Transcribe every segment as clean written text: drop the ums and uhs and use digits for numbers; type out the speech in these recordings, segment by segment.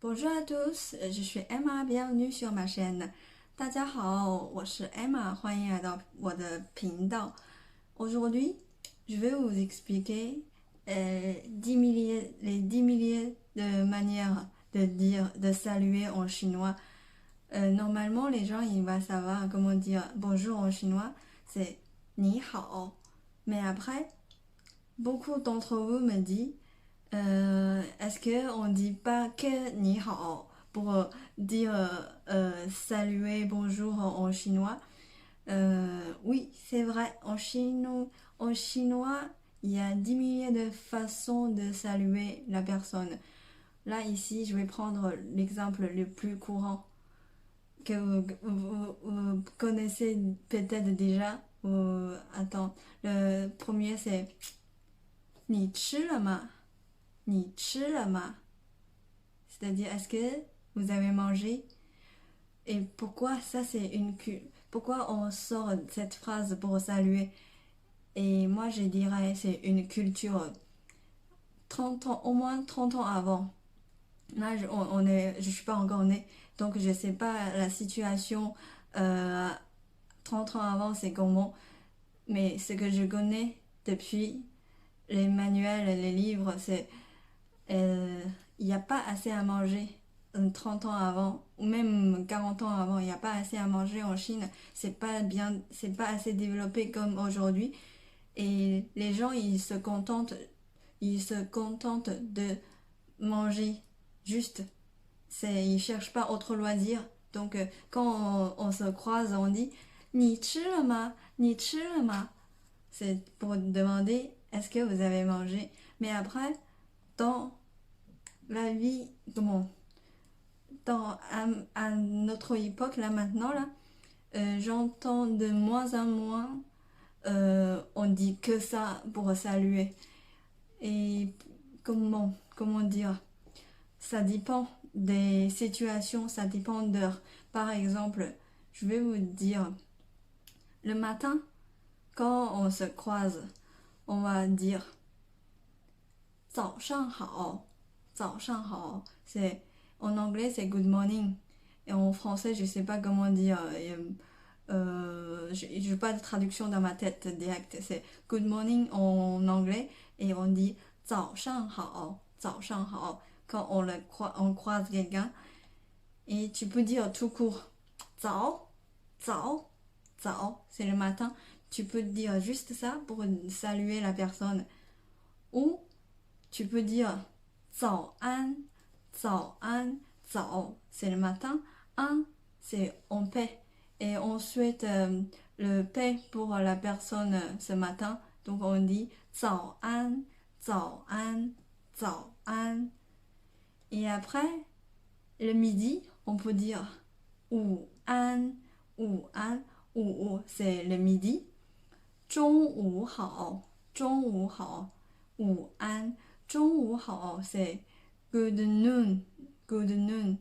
Bonjour à tous, je suis Emma, bienvenue sur ma chaîne. 大家好，我是 Emma，欢迎来到我的频道。Aujourd'hui, je vais vous expliquer 10 milliers de manières de dire, de saluer en chinois. Normalement, les gens ils vont savoir comment dire bonjour en chinois, c'est 你好. Mais après, beaucoup d'entre vous me disent est-ce qu'on ne dit pas que ni hao pour dire saluer bonjour en chinois? Oui, c'est vrai. En chinois, il y a 10 milliers de façons de saluer la personne. Là, ici, je vais prendre l'exemple le plus courant que vous connaissez peut-être déjà. Attends, le premier c'est 你吃了吗? 你吃了吗? C'est-à-dire, est-ce que vous avez mangé? Et pourquoi ça c'est pourquoi on sort cette phrase pour saluer? Et moi je dirais c'est une culture 30 ans, au moins 30 ans avant. Là je suis pas encore née, donc je sais pas la situation 30 ans avant c'est comment. Mais ce que je connais depuis les manuels, les livres, c'est il n'y a pas assez à manger 30 ans avant, ou même 40 ans avant, il n'y a pas assez à manger en Chine, c'est pas assez développé comme aujourd'hui. Et les gens, ils se contentent de manger juste. Ils cherchent pas autre loisir. Donc, quand on se croise, on dit 你吃了吗? 你吃了吗? C'est pour demander est-ce que vous avez mangé. Mais après, dans la vie, à notre époque, là maintenant, là, j'entends de moins en moins, on dit que ça pour saluer. Et comment dire, ça dépend des situations, ça dépend d'heures. Par exemple, je vais vous dire, le matin, quand on se croise, on va dire 早上好, 早上好, en anglais c'est good morning. Et en français, je sais pas comment dire. Je n'ai pas de traduction dans ma tête directe. C'est good morning en anglais et on dit 早上好,早上好 quand on croise quelqu'un. Et tu peux dire tout court 早,早,早, c'est le matin. Tu peux dire juste ça pour saluer la personne. Ou tu peux dire 早安,早安,早, c'est le matin. Un, c'est en paix. Et on souhaite le paix pour la personne ce matin. Donc on dit 早安,早安,早安. Et après, le midi, on peut dire 午安,午安, ou c'est le midi. 中午好,中午好,午安,中午好, c'est good noon, good noon,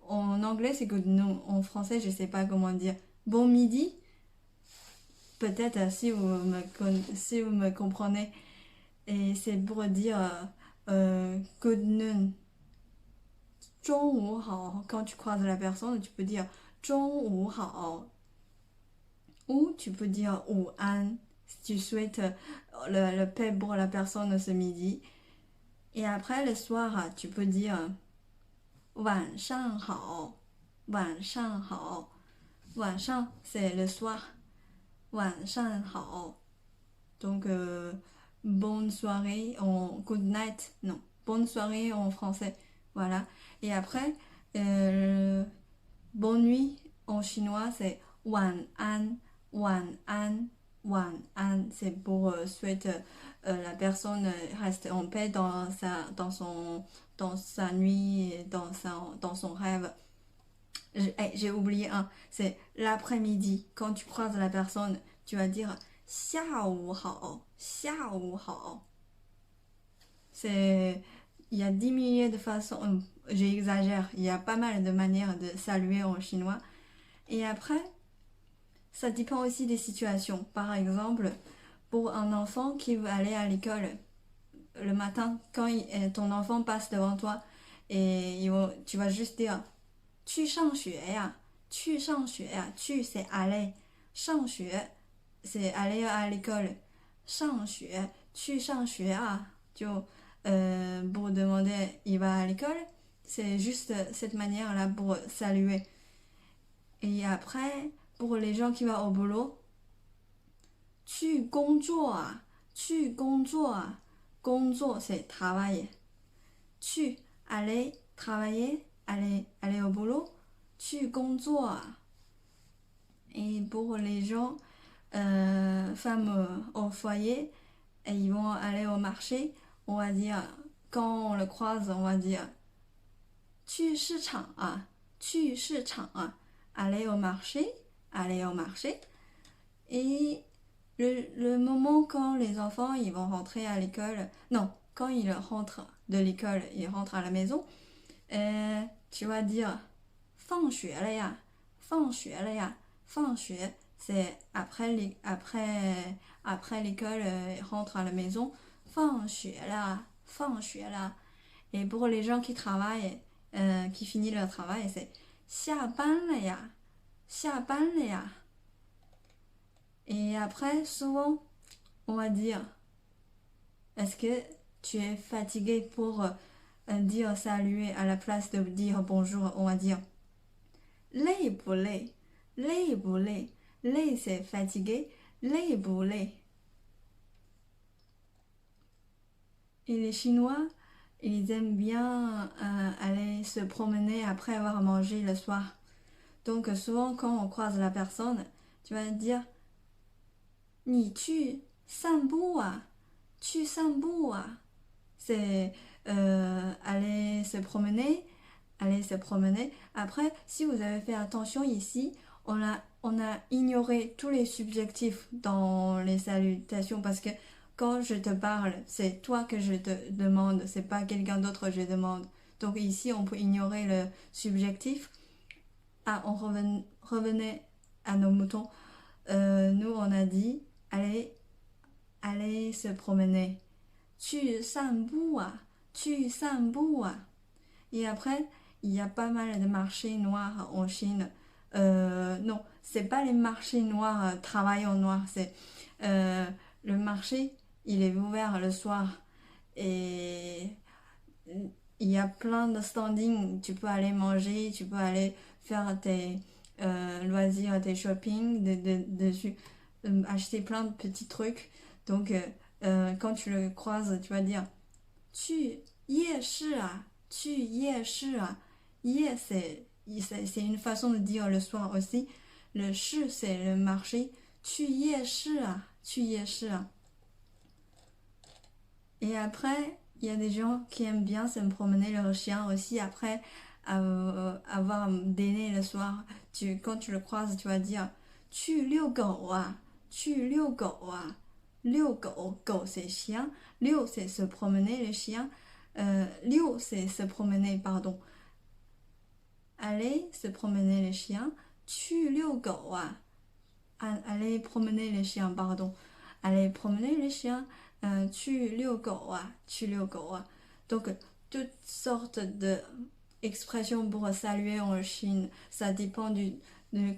en anglais c'est good noon, en français je sais pas comment dire. Bon midi, peut-être si vous me comprenez. Et c'est pour dire good noon. 中午好, quand tu croises la personne, tu peux dire 中午好. Ou tu peux dire 午安 si tu souhaites le paix pour la personne ce midi. Et après le soir, tu peux dire 晚上好,晚上好. 晚上 c'est le soir. 晚上好. Donc bonne soirée en good night. Non, bonne soirée en français. Voilà. Et après bonne nuit en chinois c'est 晚安,晚安,晚安. C'est pour souhaiter la personne reste en paix dans sa nuit, dans son rêve. J'ai oublié un, c'est l'après-midi. Quand tu croises la personne, tu vas dire 下午好,下午好. Il y a 10 milliers de façons, j'exagère, il y a pas mal de manières de saluer en chinois. Et après, ça dépend aussi des situations. Par exemple, pour un enfant qui veut aller à l'école le matin, quand ton enfant passe devant toi Et tu vas juste dire 去上学呀，去上学呀，去 c'est aller， 上学 c'est aller à l'école， 上学，去上学啊，就pour demander il va à l'école, c'est juste cette manière-là pour saluer. Et après, pour les gens qui vont au boulot, 去工作啊，去工作啊，工作 c'est travailler. 去 aller travailler, aller au boulot, 去工作啊。Et pour les gens, femmes au foyer, et ils vont aller au marché, on va dire, quand on le croise, on va dire 去市场啊，去市场啊 aller au marché, aller au marché. Et le moment quand les enfants ils vont rentrer à l'école, non, quand ils rentrent de l'école, ils rentrent à la maison, tu vas dire 放学了呀，放学了呀，放学 c'est après l'école, ils rentrent à la maison, 放学了，放学了. Et pour les gens qui travaillent, qui finissent leur travail, c'est 下班了呀，下班了呀. Et après, souvent, on va dire, est-ce que tu es fatigué pour dire saluer à la place de dire bonjour, on va dire 累不累，累不累，累 c'est fatigué, 累不累. Et les Chinois, ils aiment bien aller se promener après avoir mangé le soir. Donc souvent quand on croise la personne, tu vas dire 你去散步啊，去散步啊. C'est aller se promener, aller se promener. Après, si vous avez fait attention ici, on a ignoré tous les subjectifs dans les salutations parce que quand je te parle, c'est toi que je te demande, c'est pas quelqu'un d'autre que je demande. Donc ici, on peut ignorer le subjectif. Ah, on revenait à nos moutons. Nous, on a dit aller se promener. 去散步啊，去散步啊. Et après, il y a pas mal de marchés noirs en Chine. Non, c'est pas les marchés noirs, travail en noir, c'est le marché, il est ouvert le soir. Et il y a plein de standing, tu peux aller manger, tu peux aller faire tes loisirs, tes shopping dessus, acheter plein de petits trucs. Donc, quand tu le croises, tu vas dire 去夜市啊，去夜市啊. 夜 c'est une façon de dire le soir aussi. Le shi c'est le marché. 去夜市啊，去夜市啊. Et après, il y a des gens qui aiment bien se promener leur chien aussi après avoir dîné le soir. Quand tu le croises, tu vas dire 去遛狗啊，去遛狗啊. 遛狗, 狗 c'est chien, 遛 c'est se promener le chien, 遛 c'est se promener, pardon. Aller se promener le chien, 去遛狗啊. Aller promener le chien, pardon. Aller promener le chien, 去遛狗啊，去遛狗啊. Donc, toutes sortes d'expressions pour saluer en Chine. Ça dépend de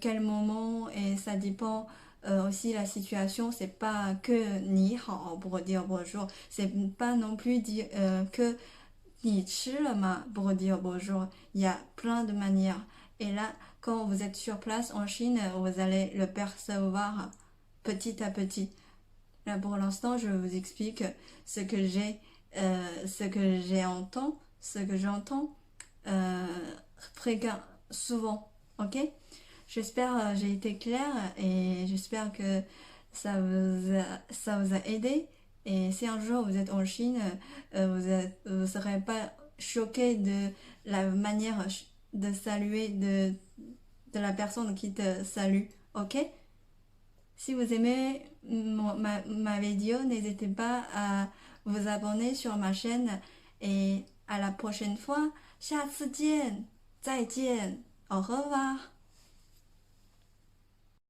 quel moment et ça dépend aussi la situation. C'est pas que ni hao pour dire bonjour. C'est pas non plus dire que ni chi le ma pour dire bonjour. Il y a plein de manières. Et là, quand vous êtes sur place en Chine, vous allez le percevoir petit à petit. Là, pour l'instant, je vous explique ce que j'entends souvent, ok? J'espère que j'ai été claire et j'espère que ça vous a aidé. Et si un jour vous êtes en Chine, vous serez pas choqué de la manière de saluer de la personne qui te salue, ok? Si vous aimez ma vidéo, n'hésitez pas à vous abonner sur ma chaîne et à la prochaine fois. 下次见，再见，au revoir.